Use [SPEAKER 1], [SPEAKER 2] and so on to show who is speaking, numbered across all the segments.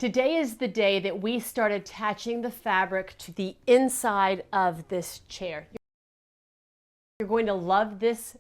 [SPEAKER 1] Today is the day that we start attaching the fabric to the inside of this chair. You're going to love this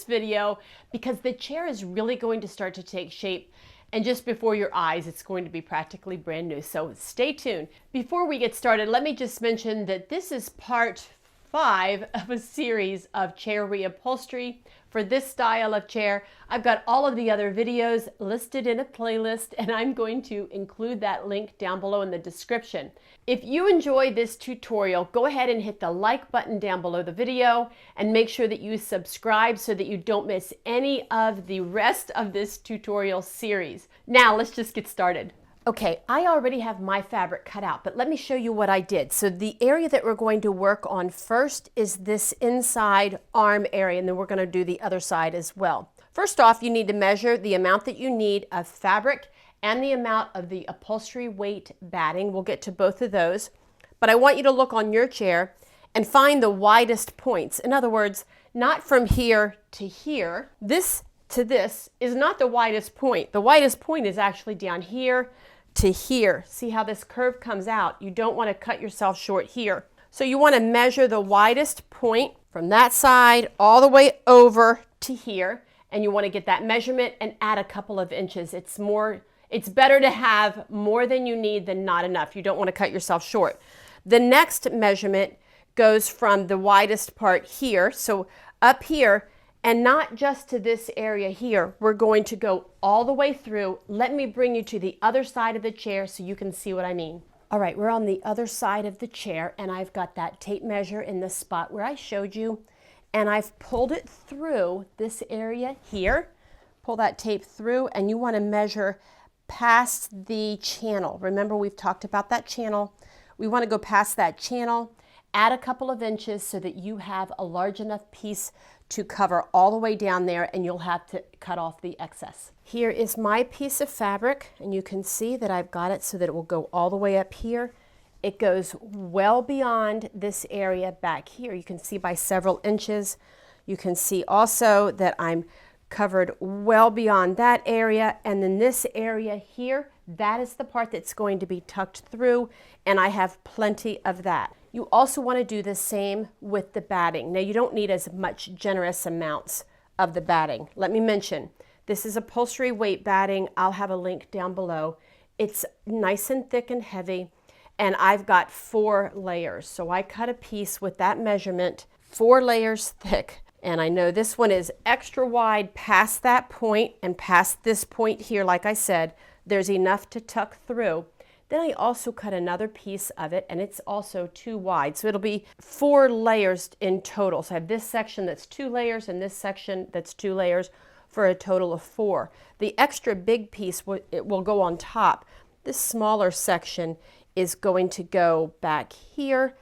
[SPEAKER 1] video because the chair is really going to start to take shape, and just before your eyes it's going to be practically brand new. So stay tuned. Before we get started, let me just mention that this is part 5 of a series of chair reupholstery for this style of chair. I've got all of the other videos listed in a playlist, and I'm going to include that link down below in the description. If you enjoy this tutorial, go ahead and hit the like button down below the video and make sure that you subscribe so that you don't miss any of the rest of this tutorial series. Now let's just get started. Okay, I already have my fabric cut out, but let me show you what I did. So the area that we're going to work on first is this inside arm area, and then we're going to do the other side as well. First off, you need to measure the amount that you need of fabric and the amount of the upholstery weight batting. We'll get to both of those, but I want you to look on your chair and find the widest points. In other words, not from here to here. This to this is not the widest point. The widest point is actually down here to here. See how this curve comes out? You don't want to cut yourself short here. So you want to measure the widest point from that side all the way over to here, and you want to get that measurement and add a couple of inches. It's better to have more than you need than not enough. You don't want to cut yourself short. The next measurement goes from the widest part here, so up here, and not just to this area here. We're going to go all the way through. Let me bring you to the other side of the chair so you can see what I mean. All right, we're on the other side of the chair, and I've got that tape measure in the spot where I showed you, and I've pulled it through this area here. Pull that tape through, and you want to measure past the channel. Remember, we've talked about that channel. We want to go past that channel, add a couple of inches so that you have a large enough piece to cover all the way down there, and you'll have to cut off the excess. Here is my piece of fabric, and you can see that I've got it so that it will go all the way up here. It goes well beyond this area back here. You can see by several inches. You can see also that I'm covered well beyond that area, and then this area here, that is the part that's going to be tucked through, and I have plenty of that. You also want to do the same with the batting. Now, you don't need as much generous amounts of the batting. Let me mention, this is upholstery weight batting. I'll have a link down below. It's nice and thick and heavy, and I've got 4 layers. So I cut a piece with that measurement, 4 layers thick. And I know this one is extra wide past that point, and past this point here, like I said, there's enough to tuck through. Then I also cut another piece of it, and it's also too wide. So it'll be 4 layers in total. So I have this section that's 2 layers and this section that's 2 layers for a total of 4. The extra big piece, it will go on top. This smaller section is going to go back here,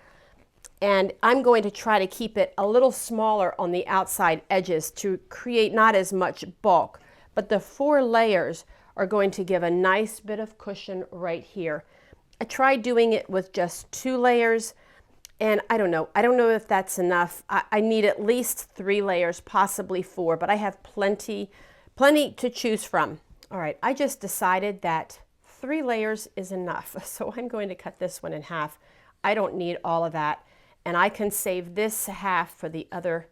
[SPEAKER 1] and I'm going to try to keep it a little smaller on the outside edges to create not as much bulk. But the 4 layers are going to give a nice bit of cushion right here. I tried doing it with just 2 layers, and I don't know if that's enough. I need at least 3 layers, possibly 4, but I have plenty to choose from. All right, I just decided that 3 layers is enough, so I'm going to cut this one in half. I don't need all of that, and I can save this half for the other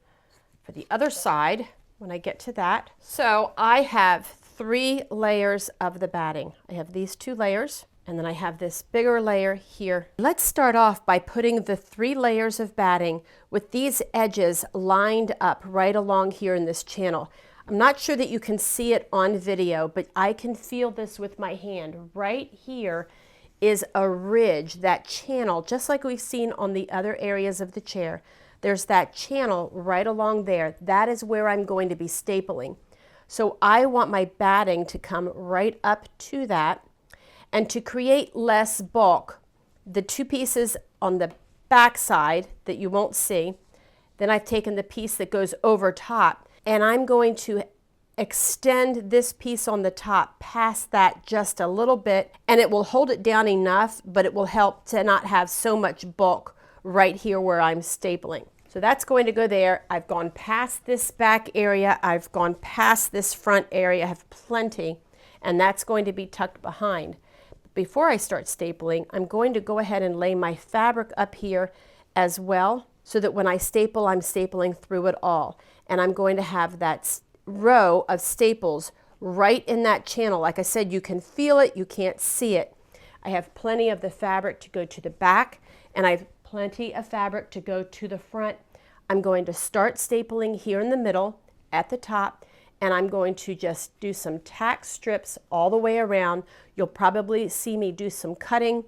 [SPEAKER 1] side when I get to that. So I have 3 layers of the batting. I have these 2 layers, and then I have this bigger layer here. Let's start off by putting the 3 layers of batting with these edges lined up right along here in this channel. I'm not sure that you can see it on video, but I can feel this with my hand. Right here is a ridge, that channel, just like we've seen on the other areas of the chair. There's that channel right along there. That is where I'm going to be stapling. So I want my batting to come right up to that, and to create less bulk, the 2 pieces on the back side that you won't see, then I've taken the piece that goes over top, and I'm going to extend this piece on the top past that just a little bit, and it will hold it down enough, but it will help to not have so much bulk right here where I'm stapling. So that's going to go there. I've gone past this back area. I've gone past this front area. I have plenty, and that's going to be tucked behind. Before I start stapling, I'm going to go ahead and lay my fabric up here as well, so that when I staple, I'm stapling through it all. And I'm going to have that row of staples right in that channel. Like I said, you can feel it, you can't see it. I have plenty of the fabric to go to the back, and I have plenty of fabric to go to the front. I'm going to start stapling here in the middle at the top, and I'm going to just do some tack strips all the way around. You'll probably see me do some cutting,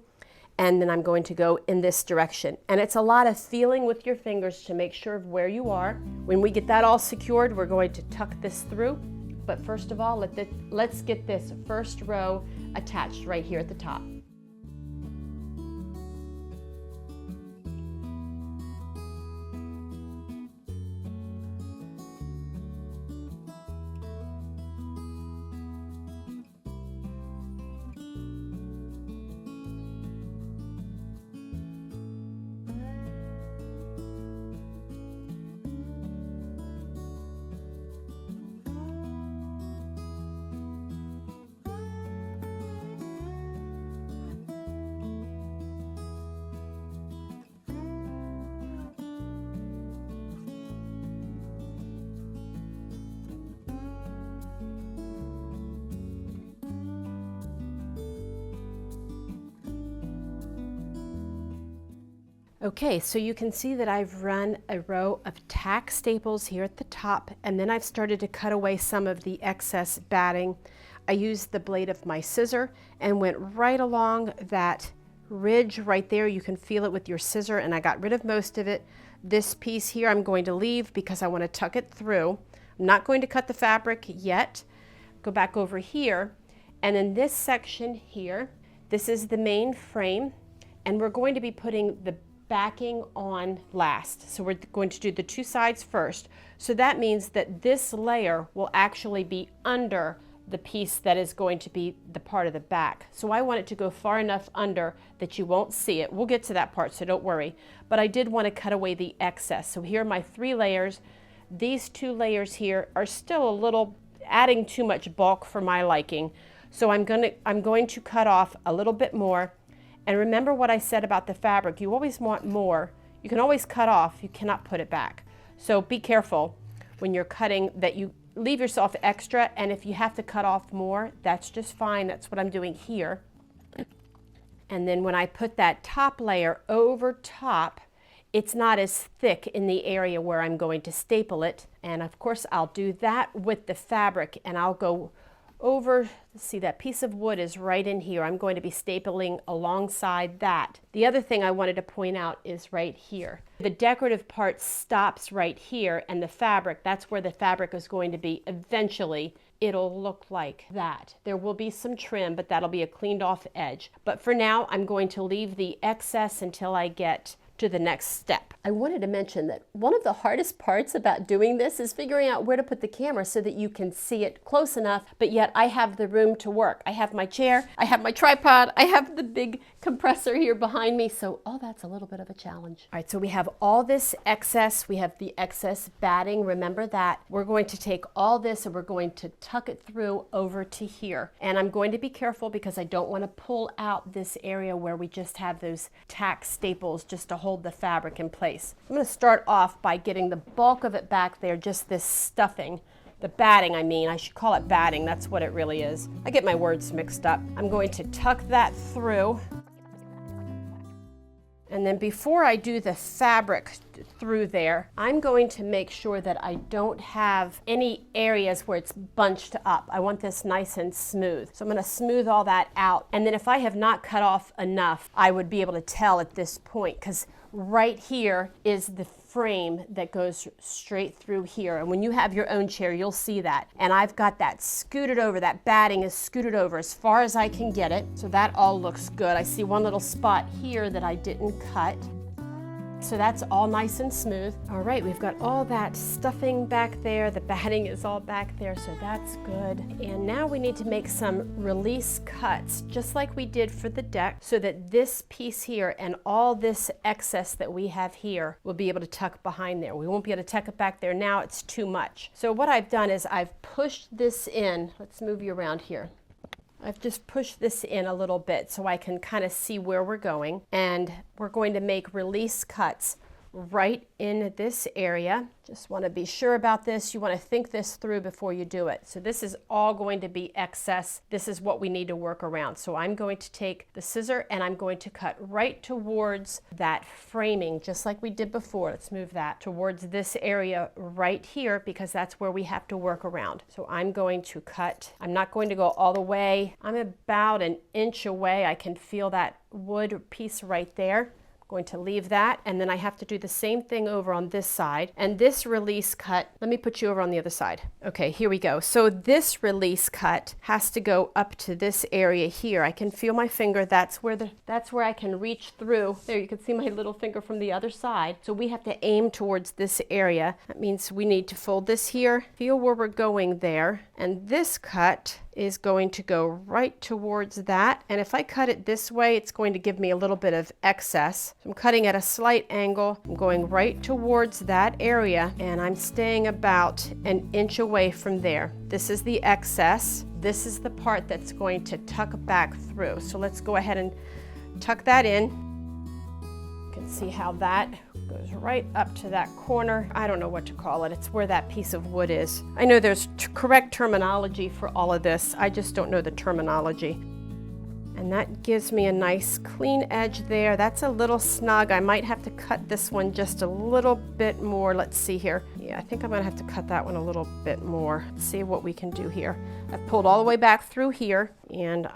[SPEAKER 1] and then I'm going to go in this direction. And it's a lot of feeling with your fingers to make sure of where you are. When we get that all secured, we're going to tuck this through. But first of all, let's get this first row attached right here at the top. Okay, so you can see that I've run a row of tack staples here at the top, and then I've started to cut away some of the excess batting. I used the blade of my scissor and went right along that ridge right there. You can feel it with your scissor, and I got rid of most of it. This piece here I'm going to leave because I want to tuck it through. I'm not going to cut the fabric yet. Go back over here, and in this section here, this is the main frame, and we're going to be putting the backing on last. So we're going to do the two sides first. So that means that this layer will actually be under the piece that is going to be the part of the back. So I want it to go far enough under that you won't see it. We'll get to that part, so don't worry. But I did want to cut away the excess. So here are my 3 layers. These 2 layers here are still a little adding too much bulk for my liking. So I'm going to cut off a little bit more. And remember what I said about the fabric. You always want more. You can always cut off. You cannot put it back. So be careful when you're cutting that you leave yourself extra, and if you have to cut off more, that's just fine. That's what I'm doing here. And then when I put that top layer over top, it's not as thick in the area where I'm going to staple it. And of course, I'll do that with the fabric, and I'll go over, see that piece of wood is right in here. I'm going to be stapling alongside that. The other thing I wanted to point out is right here. The decorative part stops right here, and the fabric, that's where the fabric is going to be. Eventually, it'll look like that. There will be some trim, but that'll be a cleaned off edge. But for now, I'm going to leave the excess until I get to the next step. I wanted to mention that one of the hardest parts about doing this is figuring out where to put the camera so that you can see it close enough, but yet I have the room to work. I have my chair, I have my tripod, I have the big compressor here behind me, so all that's a little bit of a challenge. All right, so we have all this excess, we have the excess batting, remember that. We're going to take all this and we're going to tuck it through over to here. And I'm going to be careful because I don't want to pull out this area where we just have those tack staples just to hold the fabric in place. I'm going to start off by getting the bulk of it back there, just this stuffing. The batting, I mean. I should call it batting. That's what it really is. I get my words mixed up. I'm going to tuck that through. And then before I do the fabric through there, I'm going to make sure that I don't have any areas where it's bunched up. I want this nice and smooth. So I'm going to smooth all that out. And then if I have not cut off enough, I would be able to tell at this point, because right here is the frame that goes straight through here. And when you have your own chair, you'll see that. And I've got that scooted over, that batting is scooted over as far as I can get it. So that all looks good. I see one little spot here that I didn't cut. So that's all nice and smooth. All right, we've got all that stuffing back there. The batting is all back there, so that's good. And now we need to make some release cuts, just like we did for the deck, so that this piece here and all this excess that we have here will be able to tuck behind there. We won't be able to tuck it back there now, it's too much. So what I've done is I've pushed this in. Let's move you around here. I've just pushed this in a little bit so I can kind of see where we're going. And we're going to make release cuts right in this area. Just want to be sure about this. You want to think this through before you do it. So this is all going to be excess. This is what we need to work around. So I'm going to take the scissor and I'm going to cut right towards that framing, just like we did before. Let's move that towards this area right here, because that's where we have to work around. So I'm going to cut. I'm not going to go all the way. I'm about an inch away. I can feel that wood piece right there. Going to leave that, and then I have to do the same thing over on this side. And this release cut, let me put you over on the other side. Okay, here we go. So this release cut has to go up to this area here. I can feel my finger. That's where I can reach through. There, you can see my little finger from the other side. So we have to aim towards this area. That means we need to fold this here, feel where we're going there, and this cut is going to go right towards that. And if I cut it this way, it's going to give me a little bit of excess. So I'm cutting at a slight angle. I'm going right towards that area, and I'm staying about an inch away from there. This is the excess. This is the part that's going to tuck back through. So let's go ahead and tuck that in. You can see how that goes right up to that corner. I don't know what to call it. It's where that piece of wood is. I know there's correct terminology for all of this. I just don't know the terminology. And that gives me a nice clean edge there. That's a little snug. I might have to cut this one just a little bit more. Let's see here. Yeah, I think I'm gonna have to cut that one a little bit more. Let's see what we can do here. I've pulled all the way back through here, and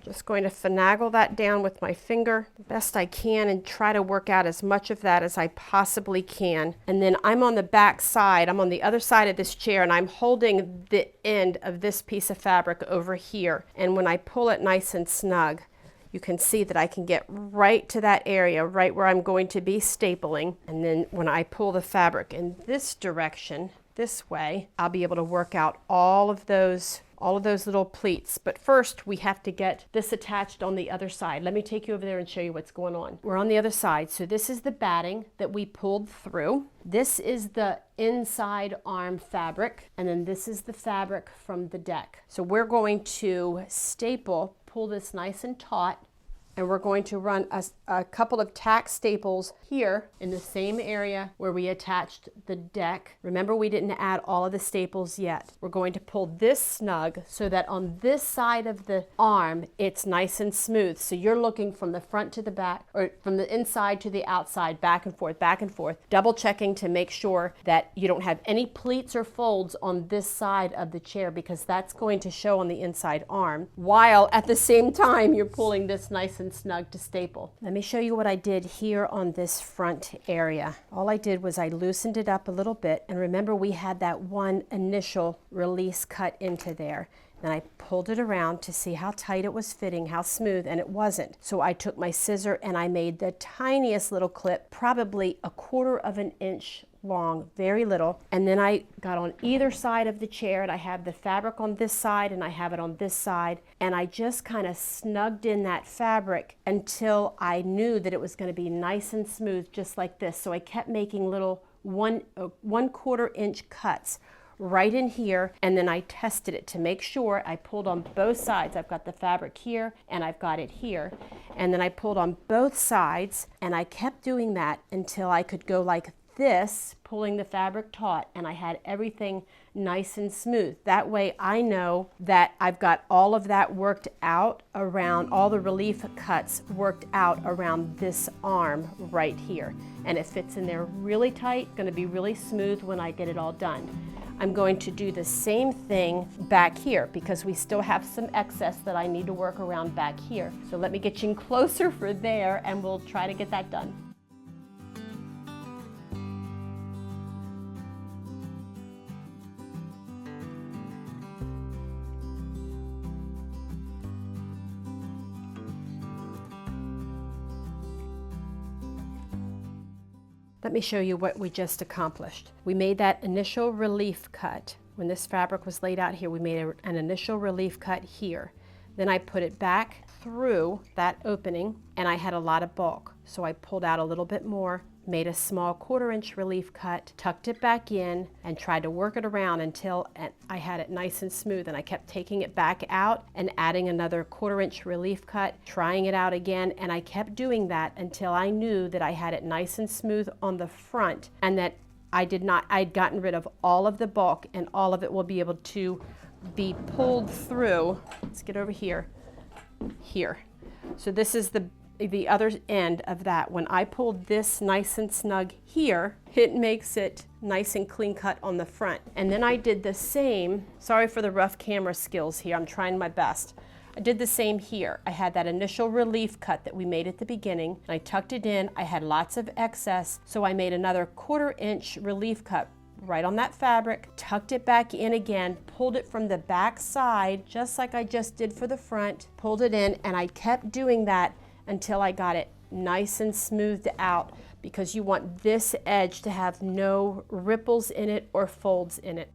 [SPEAKER 1] just going to finagle that down with my finger the best I can and try to work out as much of that as I possibly can. And then I'm on the back side, I'm on the other side of this chair, and I'm holding the end of this piece of fabric over here. And when I pull it nice and snug, you can see that I can get right to that area, right where I'm going to be stapling. And then when I pull the fabric in this direction, this way, I'll be able to work out all of those little pleats. But first we have to get this attached on the other side. Let me take you over there and show you what's going on. We're on the other side. So this is the batting that we pulled through. This is the inside arm fabric, and then this is the fabric from the deck. So we're going to pull this nice and taut, and we're going to run a couple of tack staples here in the same area where we attached the deck. Remember, we didn't add all of the staples yet. We're going to pull this snug so that on this side of the arm, it's nice and smooth. So you're looking from the front to the back, or from the inside to the outside, back and forth, double checking to make sure that you don't have any pleats or folds on this side of the chair, because that's going to show on the inside arm, while at the same time you're pulling this nice and snug to staple. Let me show you what I did here on this front area. All I did was I loosened it up a little bit, and remember we had that one initial release cut into there. Then I pulled it around to see how tight it was fitting, how smooth, and it wasn't. So I took my scissor and I made the tiniest little clip, probably 1/4 of an inch long, very little. And then I got on either side of the chair, and I have the fabric on this side and I have it on this side, and I just kind of snugged in that fabric until I knew that it was going to be nice and smooth, just like this. So I kept making little 1/4 inch cuts right in here, and then I tested it to make sure. I pulled on both sides. I've got the fabric here and I've got it here, and then I pulled on both sides, and I kept doing that until I could go like this, pulling the fabric taut, and I had everything nice and smooth. That way I know that I've got all of that worked out around, all the relief cuts worked out around this arm right here, and it fits in there really tight, going to be really smooth when I get it all done. I'm going to do the same thing back here, because we still have some excess that I need to work around back here. So let me get you closer for there, and we'll try to get that done. Let me show you what we just accomplished. We made that initial relief cut. When this fabric was laid out here, we made an initial relief cut here. Then I put it back through that opening, and I had a lot of bulk. So I pulled out a little bit more, made a small 1/4 inch relief cut, tucked it back in, and tried to work it around until I had it nice and smooth. And I kept taking it back out and adding another 1/4 inch relief cut, trying it out again, and I kept doing that until I knew that I had it nice and smooth on the front, and that I'd gotten rid of all of the bulk, and all of it will be able to be pulled through. Let's get over here. So this is the other end of that. When I pulled this nice and snug here, it makes it nice and clean cut on the front. And then I did the same. Sorry for the rough camera skills here. I'm trying my best. I did the same here. I had that initial relief cut that we made at the beginning. I tucked it in. I had lots of excess, so I made another 1/4 inch relief cut right on that fabric, tucked it back in again, pulled it from the back side, just like I just did for the front, pulled it in, and I kept doing that until I got it nice and smoothed out, because you want this edge to have no ripples in it or folds in it.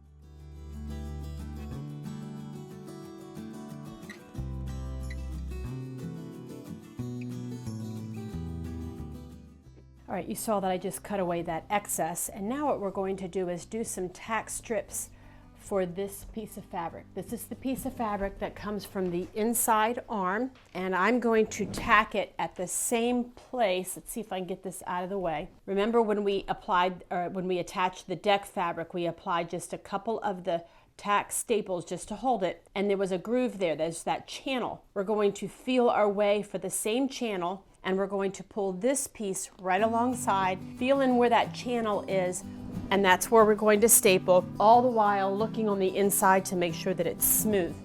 [SPEAKER 1] All right, you saw that I just cut away that excess, and now what we're going to do is do some tack strips for this piece of fabric. This is the piece of fabric that comes from the inside arm, and I'm going to tack it at the same place. Let's see if I can get this out of the way. Remember when we attached the deck fabric, we applied just a couple of the tack staples just to hold it, and there was a groove there. There's that channel. We're going to feel our way for the same channel, and we're going to pull this piece right alongside, feel in where that channel is, and that's where we're going to staple, all the while looking on the inside to make sure that it's smooth.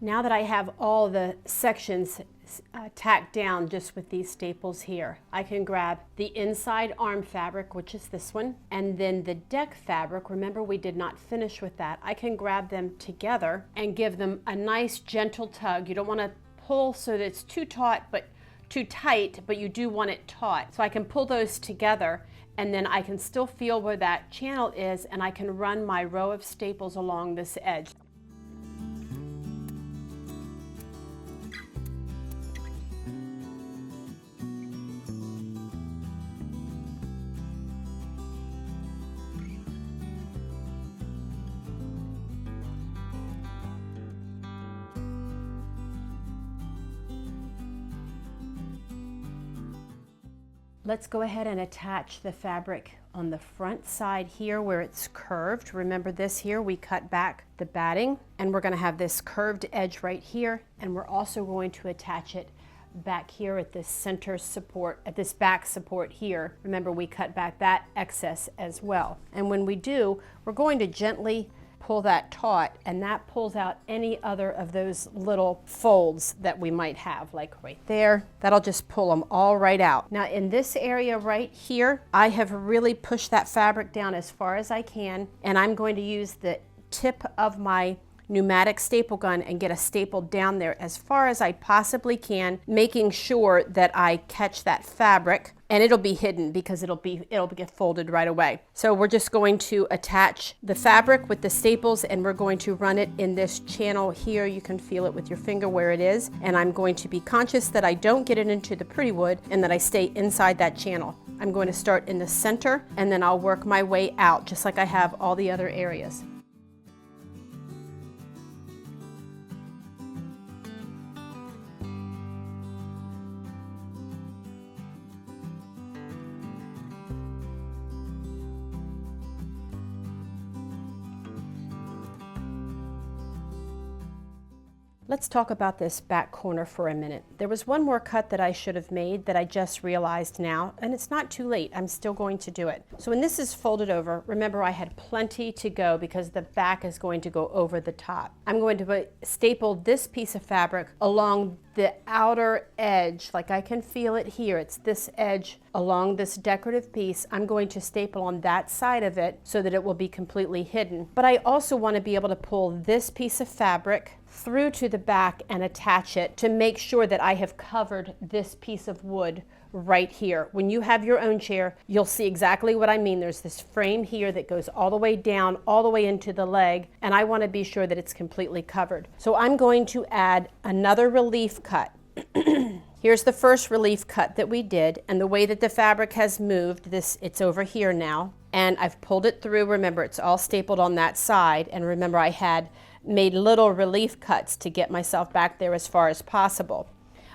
[SPEAKER 1] Now that I have all the sections tacked down just with these staples here, I can grab the inside arm fabric, which is this one, and then the deck fabric. Remember, we did not finish with that. I can grab them together and give them a nice gentle tug. You don't want to pull so that it's too tight, but you do want it taut. So I can pull those together, and then I can still feel where that channel is, and I can run my row of staples along this edge. Let's go ahead and attach the fabric on the front side here where it's curved. Remember this here, we cut back the batting, and we're going to have this curved edge right here, and we're also going to attach it back here at this center support, at this back support here. Remember, we cut back that excess as well. And when we do, we're going to gently pull that taut, and that pulls out any other of those little folds that we might have, like right there. That'll just pull them all right out. Now in this area right here, I have really pushed that fabric down as far as I can, and I'm going to use the tip of my pneumatic staple gun and get a staple down there as far as I possibly can, making sure that I catch that fabric, and it'll be hidden because it'll get folded right away. So we're just going to attach the fabric with the staples, and we're going to run it in this channel here. You can feel it with your finger where it is, and I'm going to be conscious that I don't get it into the pretty wood and that I stay inside that channel. I'm going to start in the center, and then I'll work my way out just like I have all the other areas. Let's talk about this back corner for a minute. There was one more cut that I should have made that I just realized now, and it's not too late. I'm still going to do it. So when this is folded over, remember I had plenty to go because the back is going to go over the top. I'm going to staple this piece of fabric along the outer edge, like I can feel it here. It's this edge along this decorative piece. I'm going to staple on that side of it so that it will be completely hidden. But I also want to be able to pull this piece of fabric through to the back and attach it to make sure that I have covered this piece of wood right here. When you have your own chair, you'll see exactly what I mean. There's this frame here that goes all the way down, all the way into the leg, and I want to be sure that it's completely covered. So I'm going to add another relief cut. Here's the first relief cut that we did, and the way that the fabric has moved, it's over here now, and I've pulled it through. Remember, it's all stapled on that side, and remember I had made little relief cuts to get myself back there as far as possible.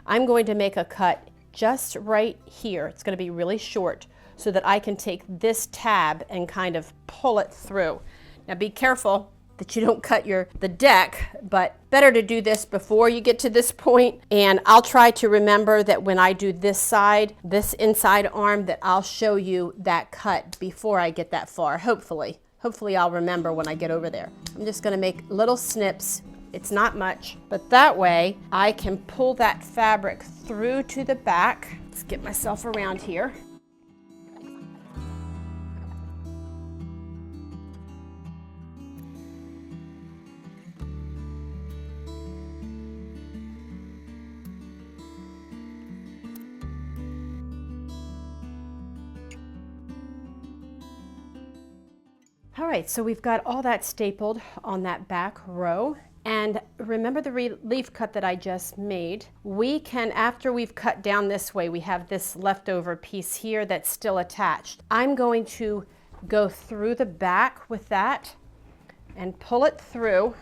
[SPEAKER 1] I'm going to make a cut just right here. It's going to be really short so that I can take this tab and kind of pull it through. Now be careful that you don't cut the deck, but better to do this before you get to this point. And I'll try to remember that when I do this side, this inside arm, that I'll show you that cut before I get that far, hopefully. Hopefully I'll remember when I get over there. I'm just gonna make little snips. It's not much, but that way I can pull that fabric through to the back. Let's get myself around here. All right, so we've got all that stapled on that back row. And remember the relief cut that I just made? We can, after we've cut down this way, we have this leftover piece here that's still attached. I'm going to go through the back with that and pull it through.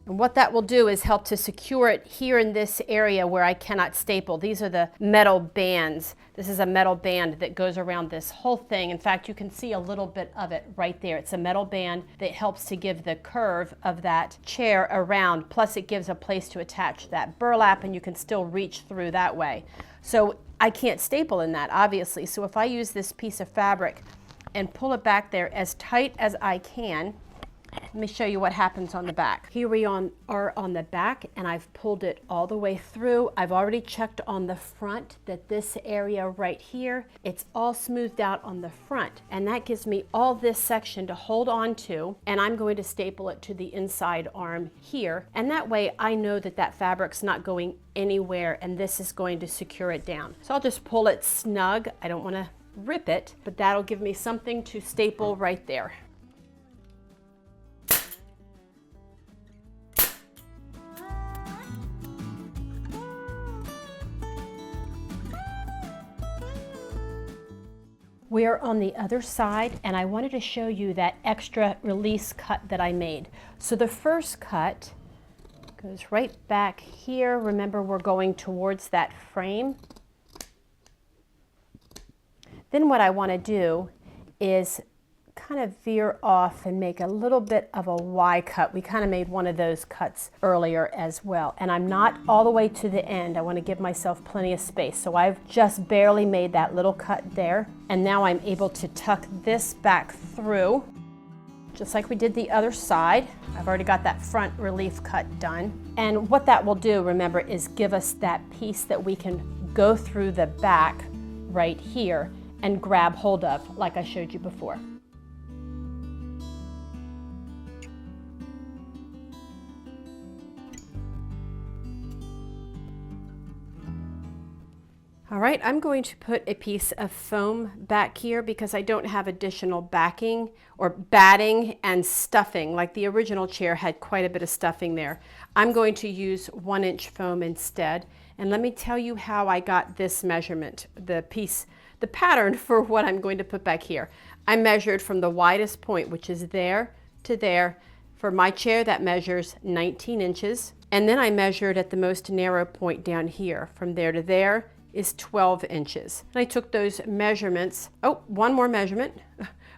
[SPEAKER 1] And what that will do is help to secure it here in this area where I cannot staple. These are the metal bands. This is a metal band that goes around this whole thing. In fact, you can see a little bit of it right there. It's a metal band that helps to give the curve of that chair around. Plus it gives a place to attach that burlap, and you can still reach through that way. So I can't staple in that, obviously. So if I use this piece of fabric and pull it back there as tight as I can, let me show you what happens on the back. Here we are on the back, and I've pulled it all the way through. I've already checked on the front that this area right here, it's all smoothed out on the front, and that gives me all this section to hold on to, and I'm going to staple it to the inside arm here, and that way I know that that fabric's not going anywhere, and this is going to secure it down. So I'll just pull it snug. I don't want to rip it, but that'll give me something to staple right there. We're on the other side, and I wanted to show you that extra release cut that I made. So the first cut goes right back here. Remember, we're going towards that frame. Then what I want to do is kind of veer off and make a little bit of a Y cut. We kind of made one of those cuts earlier as well. And I'm not all the way to the end. I want to give myself plenty of space. So I've just barely made that little cut there. And now I'm able to tuck this back through, just like we did the other side. I've already got that front relief cut done. And what that will do, remember, is give us that piece that we can go through the back right here and grab hold of, like I showed you before. All right, I'm going to put a piece of foam back here because I don't have additional backing or batting and stuffing. Like the original chair had quite a bit of stuffing there. I'm going to use 1-inch foam instead. And let me tell you how I got this measurement, the pattern for what I'm going to put back here. I measured from the widest point, which is there to there. For my chair, that measures 19 inches. And then I measured at the most narrow point down here. From there to there is 12 inches. And I took those measurements. Oh, one more measurement.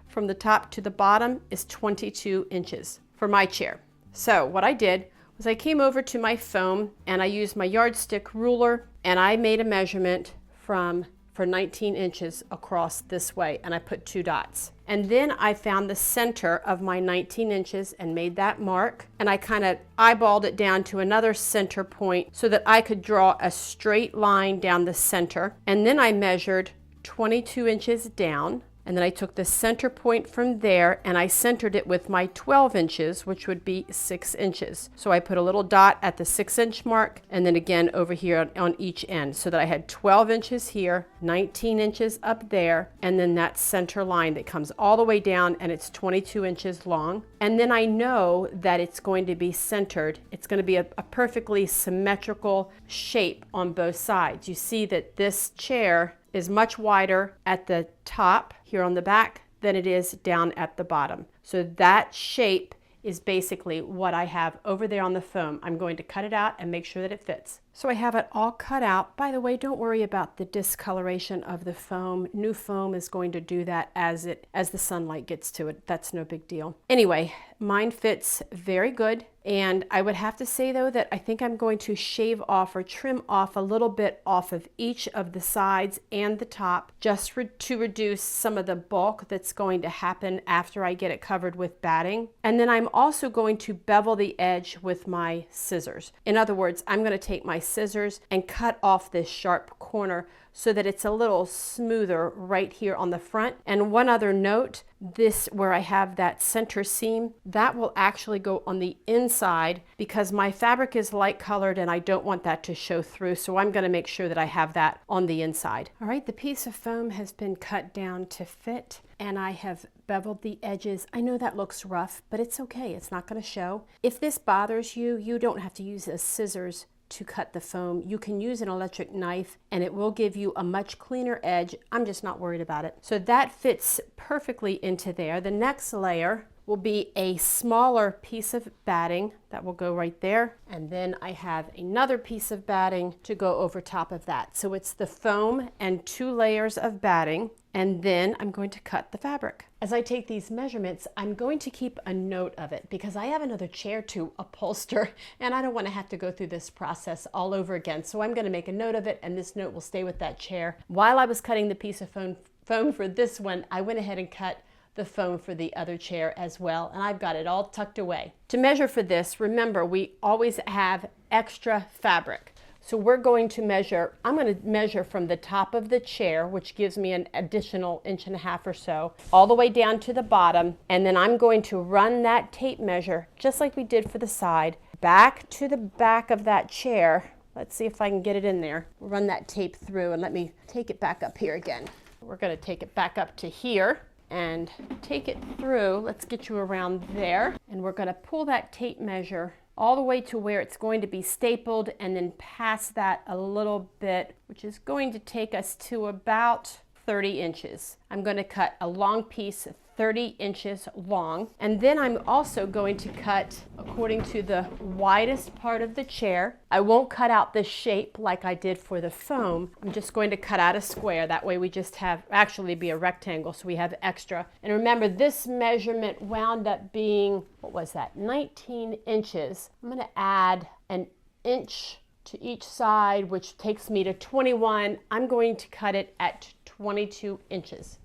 [SPEAKER 1] From the top to the bottom is 22 inches for my chair. So what I did was I came over to my foam and I used my yardstick ruler, and I made a measurement for 19 inches across this way, and I put 2 dots. And then I found the center of my 19 inches and made that mark, and I kind of eyeballed it down to another center point so that I could draw a straight line down the center. And then I measured 22 inches down, and then I took the center point from there and I centered it with my 12 inches, which would be 6 inches. So I put a little dot at the 6-inch mark and then again over here on each end, so that I had 12 inches here, 19 inches up there, and then that center line that comes all the way down, and it's 22 inches long. And then I know that it's going to be centered. It's going to be a perfectly symmetrical shape on both sides. You see that this chair is much wider at the top here on the back than it is down at the bottom. So that shape is basically what I have over there on the foam. I'm going to cut it out and make sure that it fits. So I have it all cut out. By the way, don't worry about the discoloration of the foam. New foam is going to do that as the sunlight gets to it. That's no big deal. Anyway, mine fits very good. And I would have to say though that I think I'm going to shave off or trim off a little bit off of each of the sides and the top, just to reduce some of the bulk that's going to happen after I get it covered with batting. And then I'm also going to bevel the edge with my scissors. In other words, I'm going to take my scissors and cut off this sharp corner so that it's a little smoother right here on the front. And one other note, this where I have that center seam, that will actually go on the inside because my fabric is light colored and I don't want that to show through. So I'm going to make sure that I have that on the inside. All right, the piece of foam has been cut down to fit and I have beveled the edges. I know that looks rough, but it's okay. It's not going to show. If this bothers you, you don't have to use a scissors to cut the foam. You can use an electric knife and it will give you a much cleaner edge. I'm just not worried about it. So that fits perfectly into there. The next layer will be a smaller piece of batting that will go right there. And then I have another piece of batting to go over top of that. So it's the foam and 2 layers of batting. And then I'm going to cut the fabric. As I take these measurements, I'm going to keep a note of it because I have another chair to upholster and I don't want to have to go through this process all over again. So I'm going to make a note of it and this note will stay with that chair. While I was cutting the piece of foam for this one, I went ahead and cut the foam for the other chair as well, and I've got it all tucked away. To measure for this, remember we always have extra fabric. So we're going to measure, I'm going to measure from the top of the chair, which gives me an additional 1.5 inches or so, all the way down to the bottom, and then I'm going to run that tape measure, just like we did for the side, back to the back of that chair. Let's see if I can get it in there. Run that tape through and let me take it back up here again. We're going to take it back up to here and take it through. Let's get you around there. And we're going to pull that tape measure all the way to where it's going to be stapled and then past that a little bit, which is going to take us to about 30 inches. I'm going to cut a long piece 30 inches long, and then I'm also going to cut according to the widest part of the chair. I won't cut out the shape like I did for the foam. I'm just going to cut out a square. That way we just have, actually be a rectangle, so we have extra. And remember, this measurement wound up being, what was that, 19 inches. I'm going to add an inch to each side, which takes me to 21. I'm going to cut it at 22 inches.